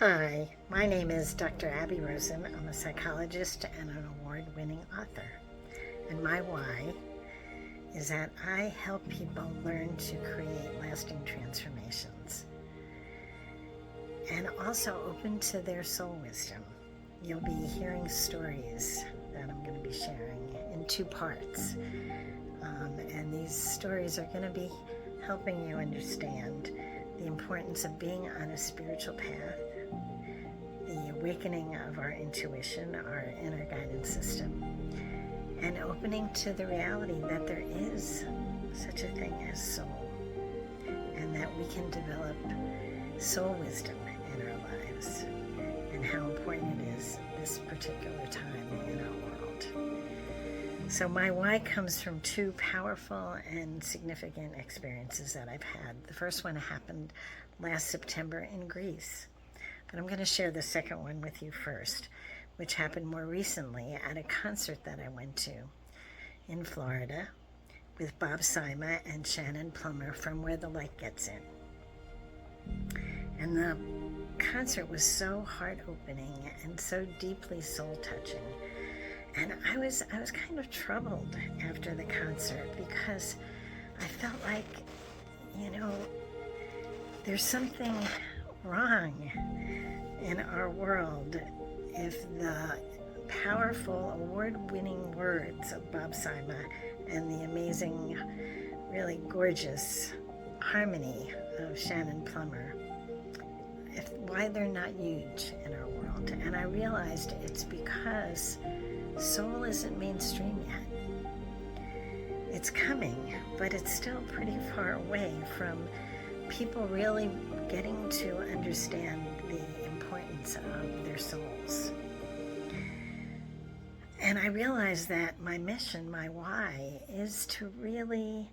Hi, my name is Dr. Abby Rosen. I'm a psychologist and an award-winning author. And my why is that I help people learn to create lasting transformations and also open to their soul wisdom. You'll be hearing stories that I'm going to be sharing in two parts. And these stories are going to be helping you understand the importance of being on a spiritual path, the awakening of our intuition, our inner guidance system, and opening to the reality that there is such a thing as soul, and that we can develop soul wisdom in our lives, and how important it is this particular time in our world. So my why comes from two powerful and significant experiences that I've had. The first one happened last September in Greece, but I'm going to share the second one with you first, which happened more recently at a concert that I went to in Florida with Bob Sima and Shannon Plummer from Where the Light Gets In. And the concert was so heart-opening and so deeply soul-touching. And I was kind of troubled after the concert because I felt like, there's something wrong in our world if the powerful, award-winning words of Bob Sima and the amazing, really gorgeous harmony of Shannon Plummer, why they're not huge in our world. And I realized it's because soul isn't mainstream yet. It's coming, but it's still pretty far away from people really getting to understand the importance of their souls. And I realized that my mission, my why, is to really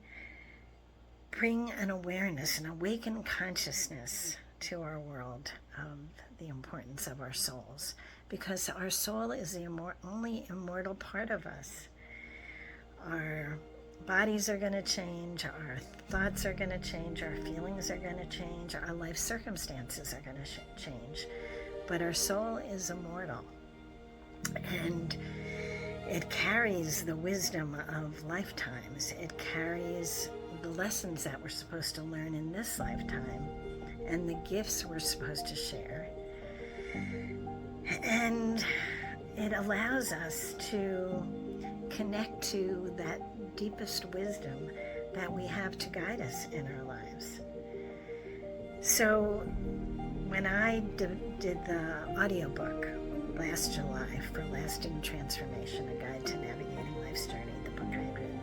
bring an awareness, an awakened consciousness to our world of the importance of our souls, because our soul is the only immortal part of us. Our bodies are going to change, our thoughts are going to change, our feelings are going to change, our life circumstances are going to change, but our soul is immortal, and it carries the wisdom of lifetimes. It carries the lessons that we're supposed to learn in this lifetime and the gifts we're supposed to share. And it allows us to connect to that deepest wisdom that we have to guide us in our lives. So when I did the audiobook last July for Lasting Transformation, A Guide to Navigating Life's Journey, the book I had written,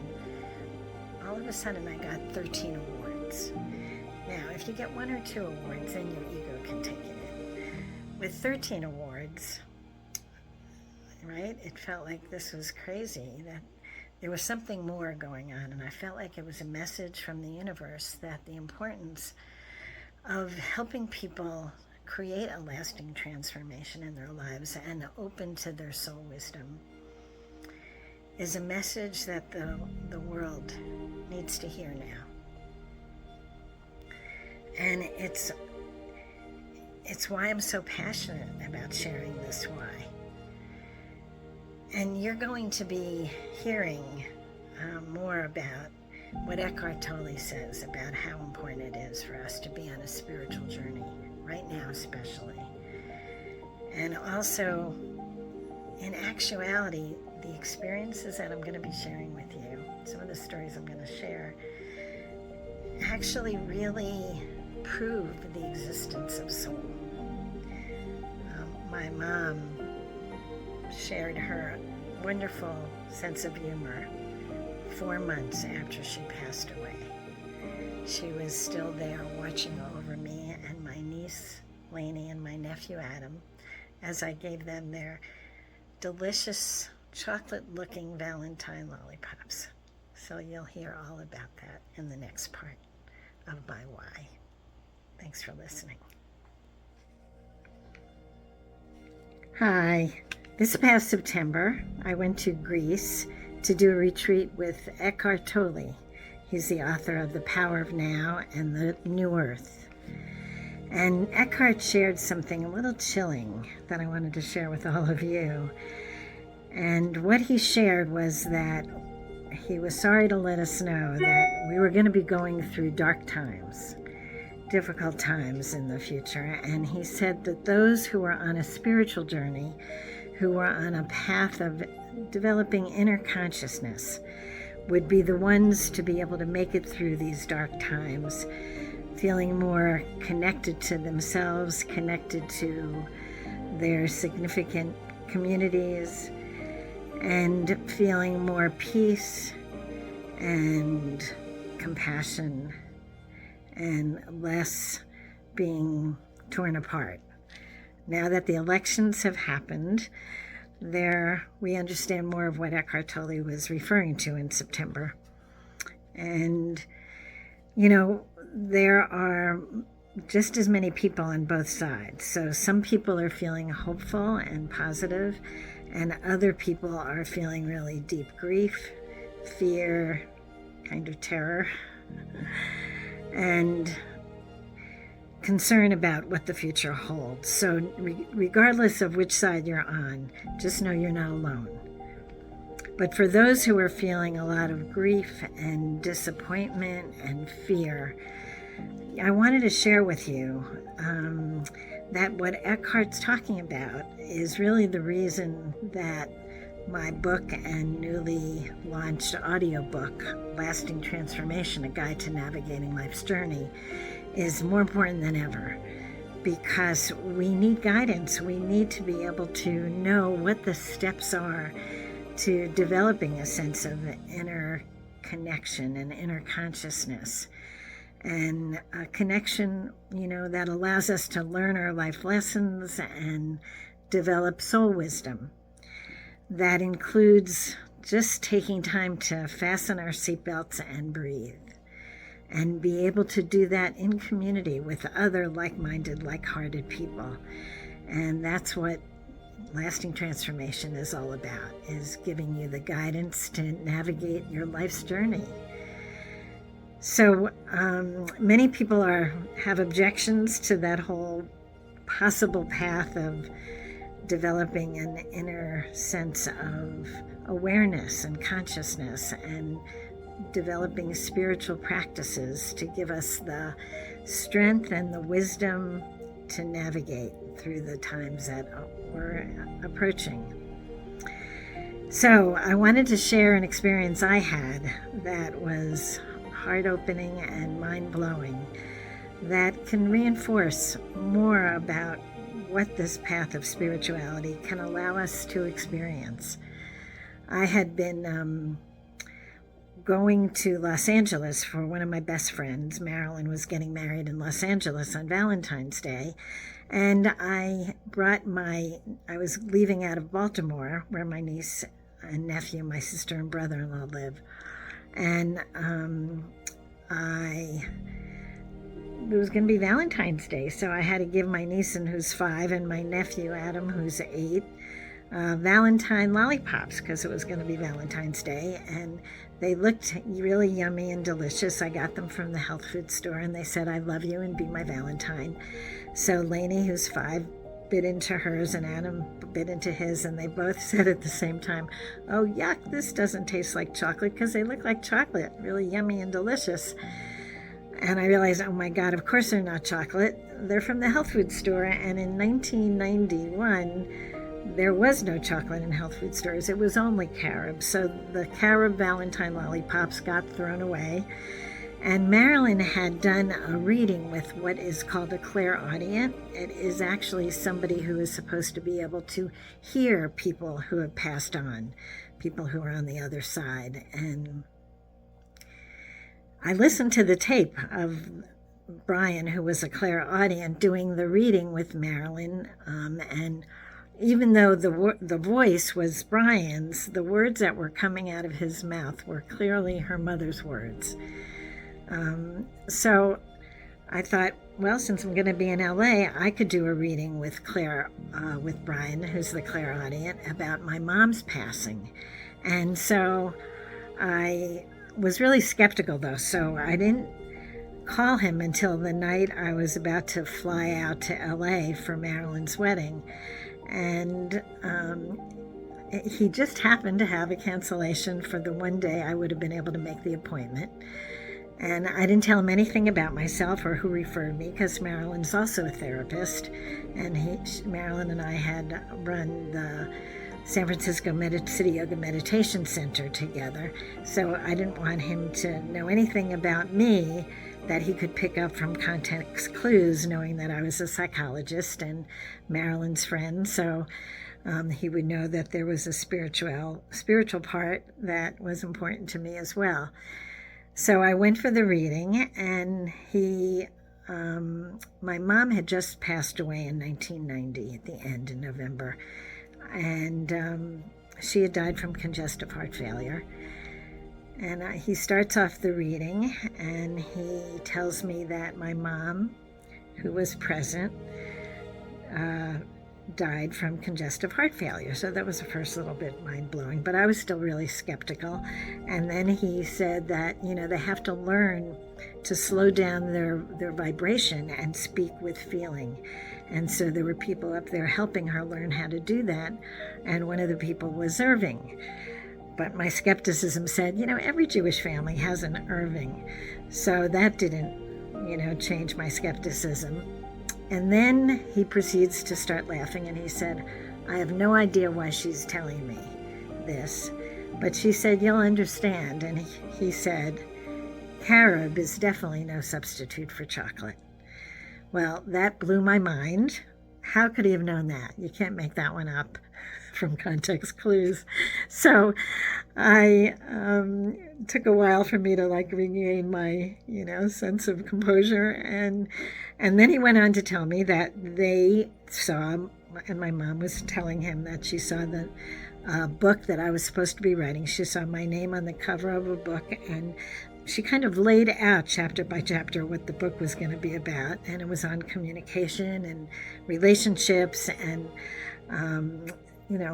all of a sudden I got 13 awards. Now, if you get one or two awards, then your ego can take it in. With 13 awards, right, it felt like this was crazy, that there was something more going on, and I felt like it was a message from the universe that the importance of helping people create a lasting transformation in their lives and open to their soul wisdom is a message that the world needs to hear now. And it's why I'm so passionate about sharing this why. And you're going to be hearing more about what Eckhart Tolle says about how important it is for us to be on a spiritual journey, right now especially. And also, in actuality, the experiences that I'm going to be sharing with you, some of the stories I'm going to share, actually really prove the existence of soul. My mom shared her wonderful sense of humor 4 months after she passed away. She was still there watching over me and my niece Lainey and my nephew Adam as I gave them their delicious chocolate-looking Valentine lollipops. So you'll hear all about that in the next part of my why. Thanks for listening. Hi. This past September, I went to Greece to do a retreat with Eckhart Tolle. He's the author of The Power of Now and The New Earth. And Eckhart shared something a little chilling that I wanted to share with all of you. And what he shared was that he was sorry to let us know that we were going to be going through dark times, difficult times in the future. And he said that those who were on a spiritual journey, who were on a path of developing inner consciousness, would be the ones to be able to make it through these dark times, feeling more connected to themselves, connected to their significant communities, and feeling more peace and compassion and less being torn apart. Now that the elections have happened, we understand more of what Eckhart Tolle was referring to in September. And, there are just as many people on both sides. So some people are feeling hopeful and positive, and other people are feeling really deep grief, fear, kind of terror, and concern about what the future holds. So regardless of which side you're on, just know you're not alone. But for those who are feeling a lot of grief and disappointment and fear, I wanted to share with you that what Eckhart's talking about is really the reason that my book and newly launched audiobook, Lasting Transformation, A Guide to Navigating Life's Journey, is more important than ever, because we need guidance. We need to be able to know what the steps are to developing a sense of inner connection and inner consciousness, and a connection, that allows us to learn our life lessons and develop soul wisdom. That includes just taking time to fasten our seatbelts and breathe, and be able to do that in community with other like-minded, like-hearted people. And that's what Lasting Transformation is all about, is giving you the guidance to navigate your life's journey. So many people have objections to that whole possible path of developing an inner sense of awareness and consciousness, and developing spiritual practices to give us the strength and the wisdom to navigate through the times that we're approaching. So I wanted to share an experience I had that was heart-opening and mind-blowing, that can reinforce more about what this path of spirituality can allow us to experience. I had been going to Los Angeles for one of my best friends. Marilyn was getting married in Los Angeles on Valentine's Day, and I was leaving out of Baltimore, where my niece and nephew, my sister and brother-in-law live, and it was going to be Valentine's Day, so I had to give my niece, who's 5, and my nephew, Adam, who's 8, Valentine lollipops, because it was going to be Valentine's Day, and they looked really yummy and delicious. I got them from the health food store, and they said, "I love you and be my Valentine." So Lainey, who's 5, bit into hers, and Adam bit into his, and they both said at the same time, "Oh, yuck, this doesn't taste like chocolate," because they look like chocolate, really yummy and delicious. And I realized, oh my God, of course they're not chocolate. They're from the health food store, and in 1991, there was no chocolate in health food stores. It was only carob. So the carob Valentine lollipops got thrown away. And Marilyn had done a reading with what is called a clairaudient. It is actually somebody who is supposed to be able to hear people who have passed on, people who are on the other side. And I listened to the tape of Brian, who was a clairaudient, doing the reading with Marilyn, and even though the voice was Brian's, the words that were coming out of his mouth were clearly her mother's words. So I thought, well, since I'm going to be in LA, I could do a reading with Brian, who's the clairaudient, about my mom's passing. And so I was really skeptical, though, so I didn't call him until the night I was about to fly out to LA for Marilyn's wedding. And he just happened to have a cancellation for the one day I would have been able to make the appointment. And I didn't tell him anything about myself or who referred me, because Marilyn's also a therapist, and Marilyn and I had run the San Francisco City Yoga Meditation Center together. So I didn't want him to know anything about me that he could pick up from context clues, knowing that I was a psychologist and Marilyn's friend. So he would know that there was a spiritual part that was important to me as well. So I went for the reading, and my mom had just passed away in 1990 at the end in November, and she had died from congestive heart failure. And he starts off the reading, and he tells me that my mom, who was present, died from congestive heart failure. So that was the first little bit mind-blowing, but I was still really skeptical. And then he said that, they have to learn to slow down their vibration and speak with feeling. And so there were people up there helping her learn how to do that, and one of the people was Irving. But my skepticism said, every Jewish family has an Irving. So that didn't, change my skepticism. And then he proceeds to start laughing, and he said, I have no idea why she's telling me this, but she said, you'll understand. And he said, carob is definitely no substitute for chocolate. Well, that blew my mind. How could he have known that? You can't make that one up from context clues. So I took a while for me to regain my sense of composure, and then he went on to tell me that they saw, and my mom was telling him that she saw the book that I was supposed to be writing. She saw my name on the cover of a book, and she kind of laid out chapter by chapter what the book was going to be about, and it was on communication and relationships and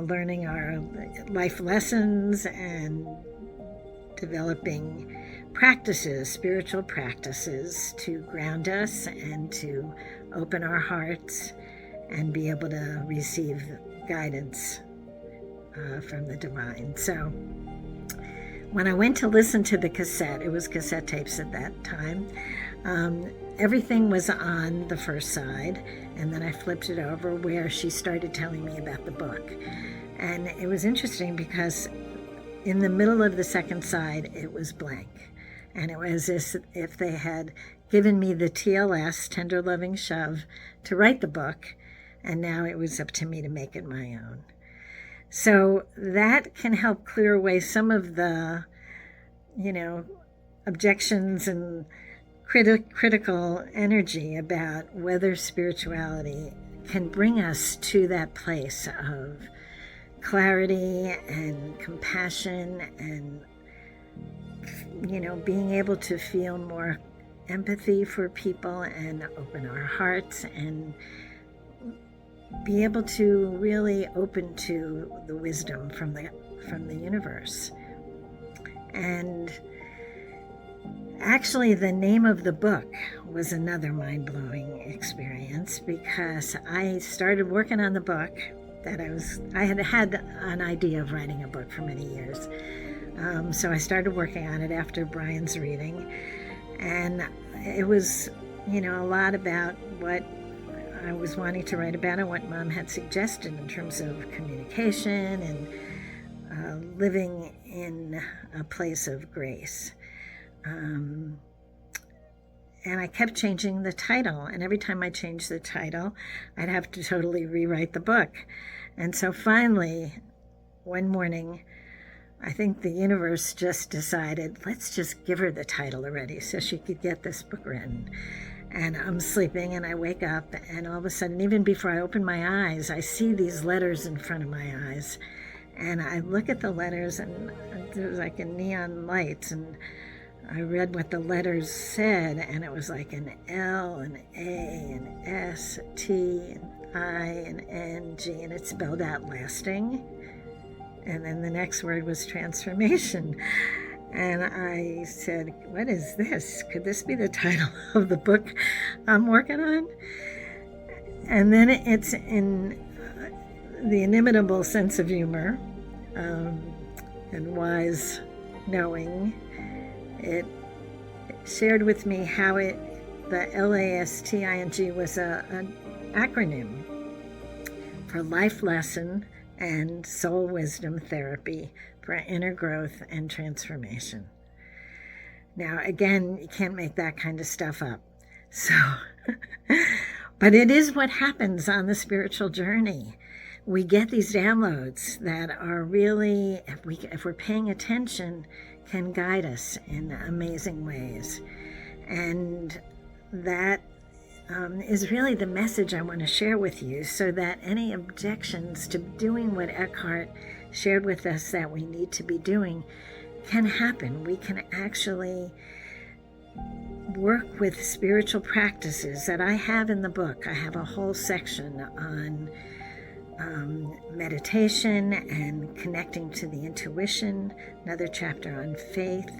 learning our life lessons and developing practices, spiritual practices to ground us and to open our hearts and be able to receive guidance from the divine. So when I went to listen to the cassette, it was cassette tapes at that time, everything was on the first side, and then I flipped it over where she started telling me about the book. And it was interesting because in the middle of the second side, it was blank. And it was as if they had given me the TLS, Tender Loving Shove, to write the book, and now it was up to me to make it my own. So that can help clear away some of the, objections and critical energy about whether spirituality can bring us to that place of clarity and compassion and, being able to feel more empathy for people and open our hearts and be able to really open to the wisdom from the universe. And actually, the name of the book was another mind-blowing experience, because I started working on the book that I had an idea of writing a book for many years. So I started working on it after Brian's reading, and it was, a lot about what I was wanting to write about and what Mom had suggested in terms of communication and living in a place of grace. And I kept changing the title, and every time I changed the title, I'd have to totally rewrite the book. And so finally, one morning, I think the universe just decided, let's just give her the title already so she could get this book written. And I'm sleeping, and I wake up, and all of a sudden, even before I open my eyes, I see these letters in front of my eyes. And I look at the letters, and there was like a neon lights, and I read what the letters said, and it was like an L, an A, an S, a T, an I, an N, G, and it spelled out lasting. And then the next word was transformation. And I said, what is this? Could this be the title of the book I'm working on? And then it's in the inimitable sense of humor and wise knowing. It shared with me how the LASTING was an acronym for Life Lesson and Soul Wisdom Therapy for Inner Growth and Transformation. Now, again, you can't make that kind of stuff up. So, but it is what happens on the spiritual journey. We get these downloads that are really, if we're paying attention, can guide us in amazing ways. And that is really the message I want to share with you, so that any objections to doing what Eckhart shared with us that we need to be doing can happen. We can actually work with spiritual practices that I have in the book. I have a whole section on meditation and connecting to the intuition, another chapter on faith,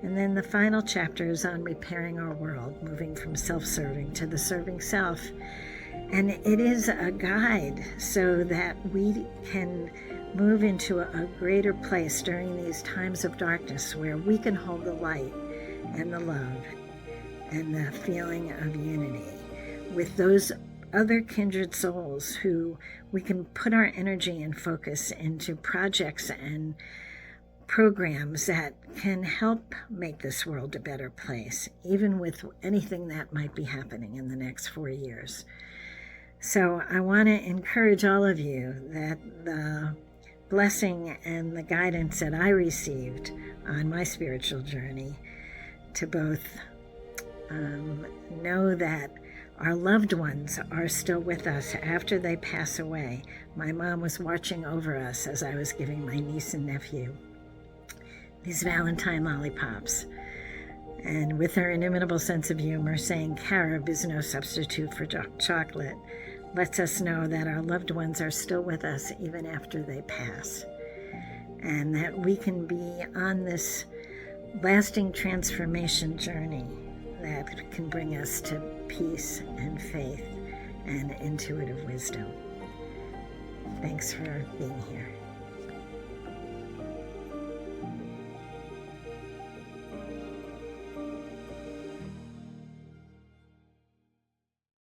and then the final chapter is on repairing our world, moving from self-serving to the serving self. And it is a guide so that we can move into a greater place during these times of darkness, where we can hold the light and the love and the feeling of unity with those other kindred souls who we can put our energy and focus into projects and programs that can help make this world a better place, even with anything that might be happening in the next 4 years. So I want to encourage all of you that the blessing and the guidance that I received on my spiritual journey, to both know that our loved ones are still with us after they pass away. My mom was watching over us as I was giving my niece and nephew these Valentine lollipops, and with her inimitable sense of humor, saying carob is no substitute for chocolate, lets us know that our loved ones are still with us even after they pass, and that we can be on this lasting transformation journey that can bring us to peace and faith and intuitive wisdom. Thanks for being here.